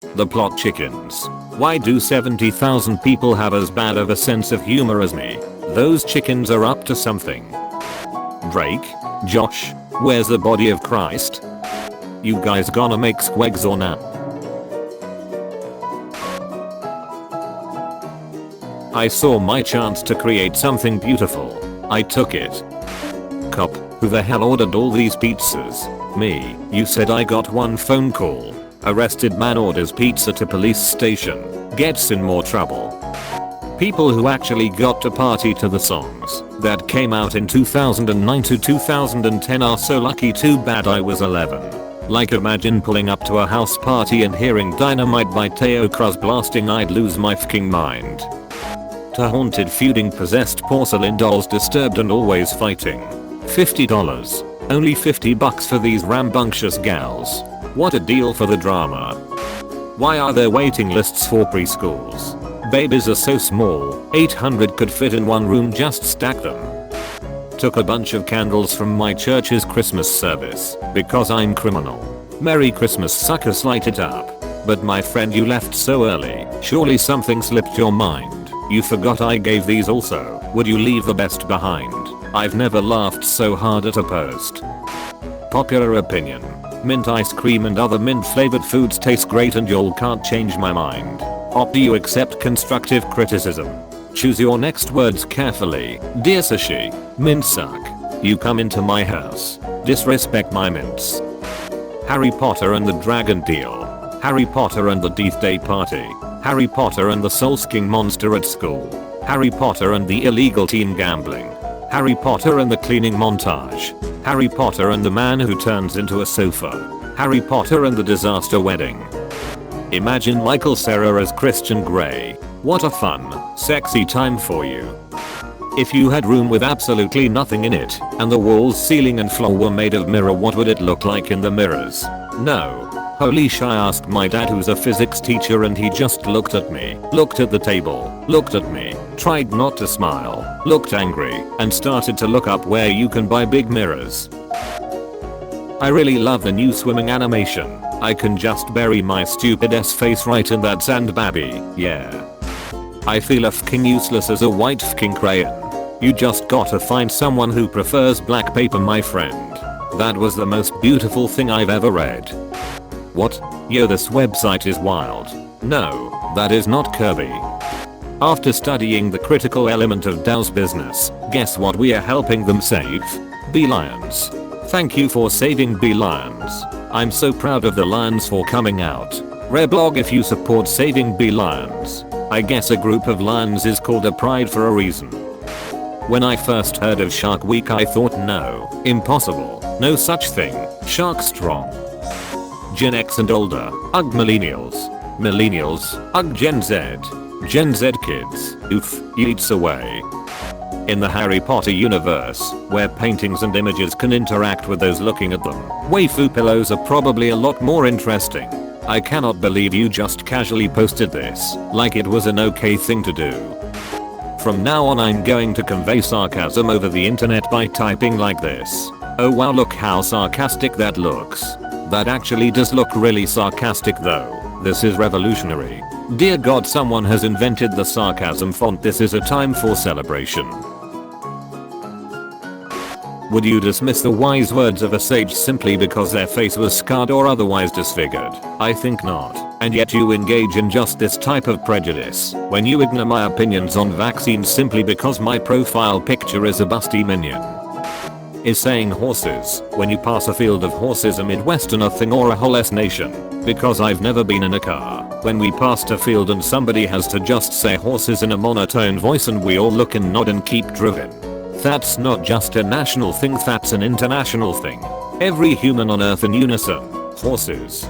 The plot chickens. Why do 70,000 people have as bad of a sense of humor as me? Those chickens are up to something. Drake? Josh? Where's the body of Christ? You guys gonna make squegs or not? I saw my chance to create something beautiful. I took it. Cop, who the hell ordered all these pizzas? Me. You said I got one phone call. Arrested man orders pizza to police station. Gets in more trouble. People who actually got to party to the songs that came out in 2009 to 2010 are so lucky. Too bad I was 11. Like imagine pulling up to a house party and hearing Dynamite by Teo Cruz blasting. I'd lose my fucking mind. To haunted feuding possessed porcelain dolls disturbed and always fighting. $50. Only $50 for these rambunctious gals. What a deal for the drama. Why are there waiting lists for preschools? Babies are so small, 800 could fit in one room, just stack them. Took a bunch of candles from my church's Christmas service because I'm criminal. Merry Christmas suckers, light it up. But my friend, you left so early. Surely something slipped your mind. You forgot I gave these also. Would you leave the best behind? I've never laughed so hard at a post. Popular opinion. Mint ice cream and other mint flavored foods taste great and y'all can't change my mind. Do you accept constructive criticism? Choose your next words carefully. Dear Sashi, mints suck. You come into my house. Disrespect my mints. Harry Potter and the Dragon Deal. Harry Potter and the Death Day Party. Harry Potter and the Soul-King Monster at school. Harry Potter and the illegal teen gambling. Harry Potter and the cleaning montage. Harry Potter and the man who turns into a sofa. Harry Potter and the disaster wedding. Imagine Michael Cera as Christian Grey. What a fun, sexy time for you. If you had room with absolutely nothing in it, and the walls, ceiling and floor were made of mirror, what would it look like in the mirrors? No. Holy sh! I asked my dad, who's a physics teacher, and he just looked at me, looked at the table, looked at me, tried not to smile, looked angry, and started to look up where you can buy big mirrors. I really love the new swimming animation. I can just bury my stupid ass face right in that sand, baby. Yeah. I feel a fucking useless as a white fucking crayon. You just gotta find someone who prefers black paper, my friend. That was the most beautiful thing I've ever read. What? Yo, this website is wild. No, that is not Kirby. After studying the critical element of DAO's business, guess what we are helping them save? Bee lions. Thank you for saving bee lions. I'm so proud of the lions for coming out. Reblog if you support saving bee lions. I guess a group of lions is called a pride for a reason. When I first heard of Shark Week, I thought no, impossible, no such thing, shark strong. Gen X and older, ugh millennials. Millennials, ugh Gen Z. Gen Z kids, oof, yeets away. In the Harry Potter universe, where paintings and images can interact with those looking at them, waifu pillows are probably a lot more interesting. I cannot believe you just casually posted this, like it was an okay thing to do. From now on I'm going to convey sarcasm over the internet by typing like this. Oh wow, look how sarcastic that looks. That actually does look really sarcastic though. This is revolutionary. Dear God, someone has invented the sarcasm font. This is a time for celebration. Would you dismiss the wise words of a sage simply because their face was scarred or otherwise disfigured? I think not. And yet you engage in just this type of prejudice when you ignore my opinions on vaccines simply because my profile picture is a busty minion. Is saying horses when you pass a field of horses a Midwesterner thing or a whole S nation? Because I've never been in a car when we passed a field and somebody has to just say horses in a monotone voice and we all look and nod and keep driving. That's not just a national thing, that's an international thing. Every human on earth in unison. Horses.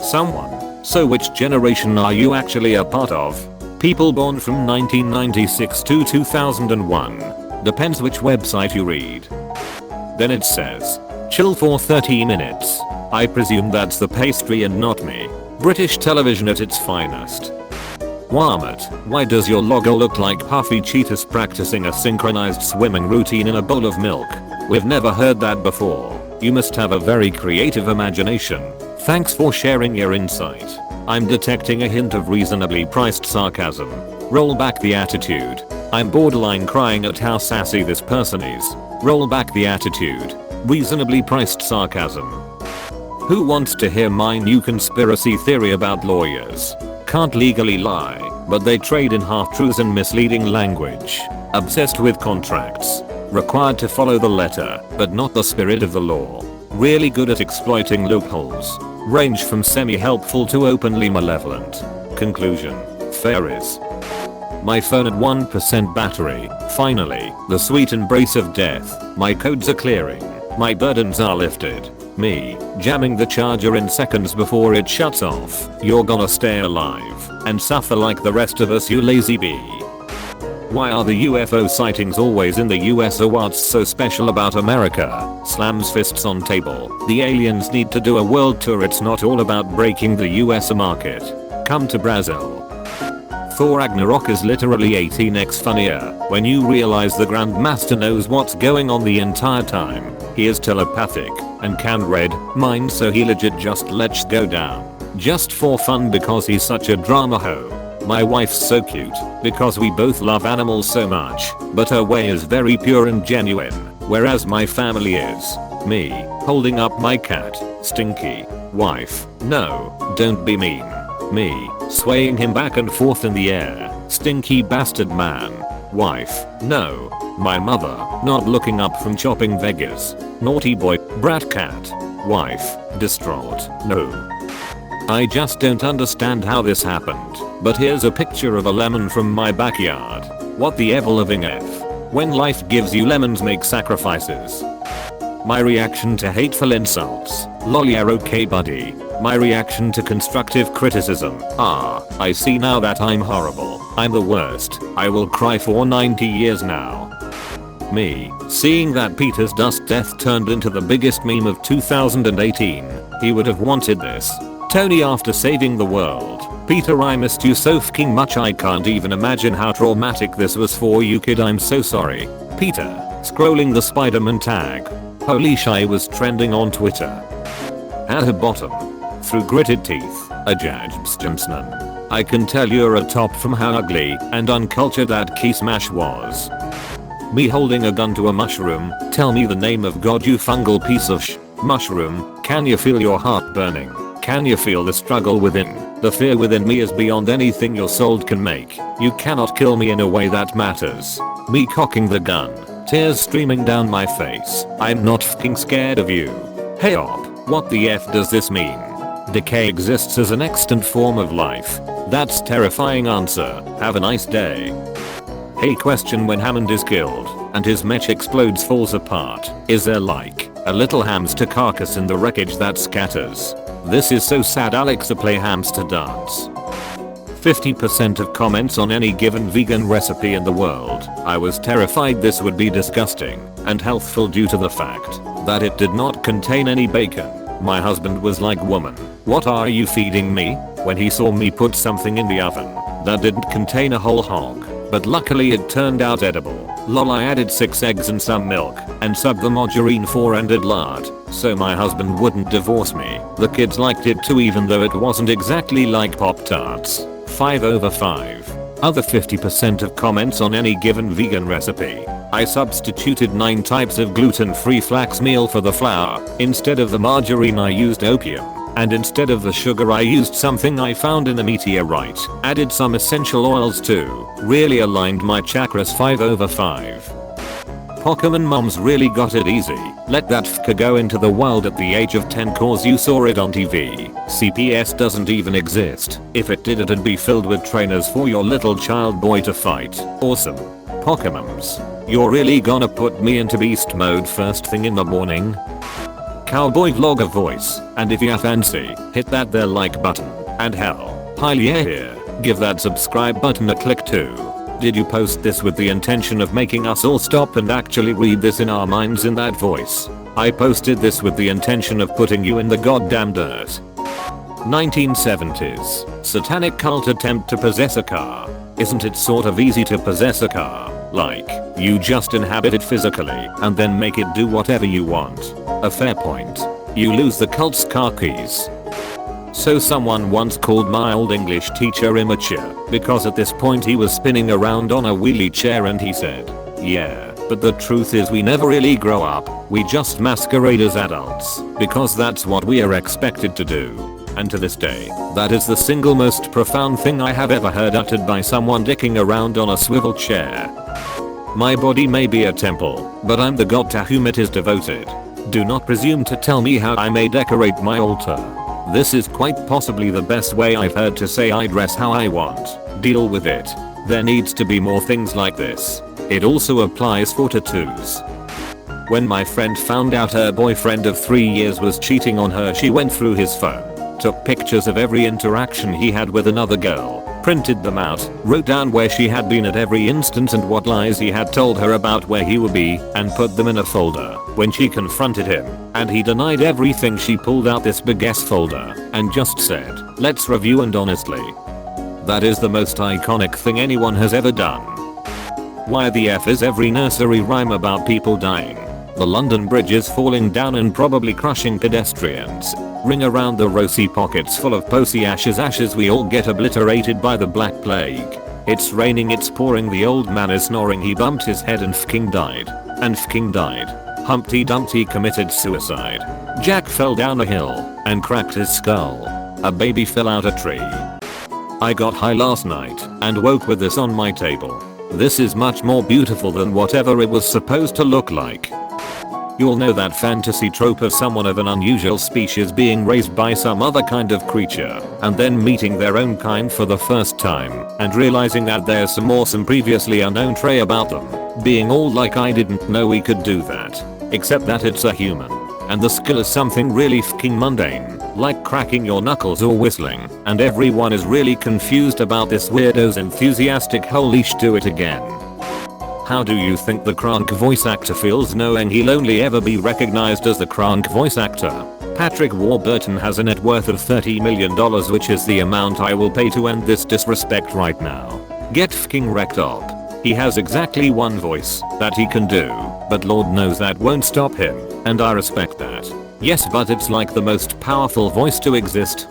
Someone. So which generation are you actually a part of? People born from 1996 to 2001. Depends which website you read. Then it says, chill for 30 minutes. I presume that's the pastry and not me. British television at its finest. Wamit, why does your logo look like Puffy Cheetahs practicing a synchronized swimming routine in a bowl of milk? We've never heard that before. You must have a very creative imagination. Thanks for sharing your insight. I'm detecting a hint of reasonably priced sarcasm. Roll back the attitude. I'm borderline crying at how sassy this person is. Roll back the attitude. Reasonably priced sarcasm. Who wants to hear my new conspiracy theory about lawyers? Can't legally lie, but they trade in half-truths and misleading language. Obsessed with contracts. Required to follow the letter, but not the spirit of the law. Really good at exploiting loopholes. Range from semi-helpful to openly malevolent. Conclusion. Fair is. My phone at 1% battery. Finally, the sweet embrace of death. My codes are clearing. My burdens are lifted. Me, jamming the charger in seconds before it shuts off. You're gonna stay alive and suffer like the rest of us, you lazy bee. Why are the UFO sightings always in the US, or what's so special about America? Slams fists on table. The aliens need to do a world tour. It's not all about breaking the US market. Come to Brazil. Thor Ragnarok is literally 18x funnier when you realize the Grandmaster knows what's going on the entire time. He is telepathic and can read minds, so he legit just lets go down. Just for fun because he's such a drama hoe. My wife's so cute because we both love animals so much, but her way is very pure and genuine, whereas my family is. Me, holding up my cat, Stinky. Wife, no, don't be mean. Me, swaying him back and forth in the air. Stinky bastard man. Wife, no. My mother, not looking up from chopping Vegas. Naughty boy, brat cat. Wife, distraught, no. I just don't understand how this happened, but here's a picture of a lemon from my backyard. What the ever living F? When life gives you lemons, make sacrifices. My reaction to hateful insults. Lol, yeah, okay buddy. My reaction to constructive criticism. I see now that I'm horrible. I'm the worst. I will cry for 90 years now. Me, seeing that Peter's dust death turned into the biggest meme of 2018. He would have wanted this. Tony, after saving the world. Peter, I missed you so fucking much. I can't even imagine how traumatic this was for you, kid. I'm so sorry. Peter, scrolling the Spider-Man tag. Holy shy was trending on Twitter. At her bottom. Through gritted teeth, a Jajbstimsnan. I can tell you're a top from how ugly and uncultured that key smash was. Me holding a gun to a mushroom. Tell me the name of God, you fungal piece of mushroom. Can you feel your heart burning? Can you feel the struggle within? The fear within me is beyond anything your soul can make. You cannot kill me in a way that matters. Me cocking the gun. Tears streaming down my face. I'm not fucking scared of you. Hey op, what the F does this mean? Decay exists as an extant form of life. That's terrifying answer. Have a nice day. Hey, question: when Hammond is killed and his mech explodes, falls apart, is there like a little hamster carcass in the wreckage that scatters? This is so sad. Alexa, play hamster dance. 50% of comments on any given vegan recipe in the world. I was terrified this would be disgusting and healthful due to the fact that it did not contain any bacon. My husband was like, woman, what are you feeding me? When he saw me put something in the oven that didn't contain a whole hog, but luckily it turned out edible. Lol, I added 6 eggs and some milk and subbed the margarine for and did lard, so my husband wouldn't divorce me. The kids liked it too, even though it wasn't exactly like Pop-Tarts. 5/5. Other 50% of comments on any given vegan recipe. I substituted 9 types of gluten-free flax meal for the flour. Instead of the margarine I used opium. And instead of the sugar I used something I found in a meteorite. Added some essential oils too. Really aligned my chakras. 5/5. Pokemon moms really got it easy. Let that fucker go into the wild at the age of 10 cause you saw it on TV. CPS doesn't even exist. If it did, it'd be filled with trainers for your little child boy to fight. Awesome. Pokemons. You're really gonna put me into beast mode first thing in the morning? Cowboy vlogger voice, and if you fancy, hit that there like button, and hell, highly here, give that subscribe button a click too. Did you post this with the intention of making us all stop and actually read this in our minds in that voice? I posted this with the intention of putting you in the goddamn dirt. 1970s, satanic cult attempt to possess a car. Isn't it sort of easy to possess a car? Like, you just inhabit it physically and then make it do whatever you want. A fair point. You lose the cult's car keys. So someone once called my old English teacher immature because at this point he was spinning around on a wheelie chair, and he said, "Yeah, but the truth is we never really grow up, we just masquerade as adults because that's what we are expected to do." And to this day, that is the single most profound thing I have ever heard uttered by someone dicking around on a swivel chair. My body may be a temple, but I'm the god to whom it is devoted. Do not presume to tell me how I may decorate my altar. This is quite possibly the best way I've heard to say I dress how I want. Deal with it. There needs to be more things like this. It also applies for tattoos. When my friend found out her boyfriend of 3 years was cheating on her, she went through his phone, took pictures of every interaction he had with another girl, printed them out, wrote down where she had been at every instant and what lies he had told her about where he would be, and put them in a folder. When she confronted him, and he denied everything, she pulled out this big ass folder and just said, "Let's review and honestly." That is the most iconic thing anyone has ever done. Why the F is every nursery rhyme about people dying? The London Bridge is falling down and probably crushing pedestrians. Ring around the rosy pockets full of posy ashes, ashes we all get obliterated by the Black Plague. It's raining, it's pouring, the old man is snoring, he bumped his head and fking died. And fking died. Humpty Dumpty committed suicide. Jack fell down a hill and cracked his skull. A baby fell out a tree. I got high last night and woke with this on my table. This is much more beautiful than whatever it was supposed to look like. You'll know that fantasy trope of someone of an unusual species being raised by some other kind of creature and then meeting their own kind for the first time and realizing that there's some awesome previously unknown trait about them. Being all like, "I didn't know we could do that." Except that it's a human. And the skill is something really fucking mundane, like cracking your knuckles or whistling, and everyone is really confused about this weirdo's enthusiastic "holy sh, do it again." How do you think the Kronk voice actor feels knowing he'll only ever be recognized as the Kronk voice actor? Patrick Warburton has a net worth of $30 million, which is the amount I will pay to end this disrespect right now. Get fking wrecked up. He has exactly one voice that he can do, but Lord knows that won't stop him, and I respect that. Yes, but it's like the most powerful voice to exist.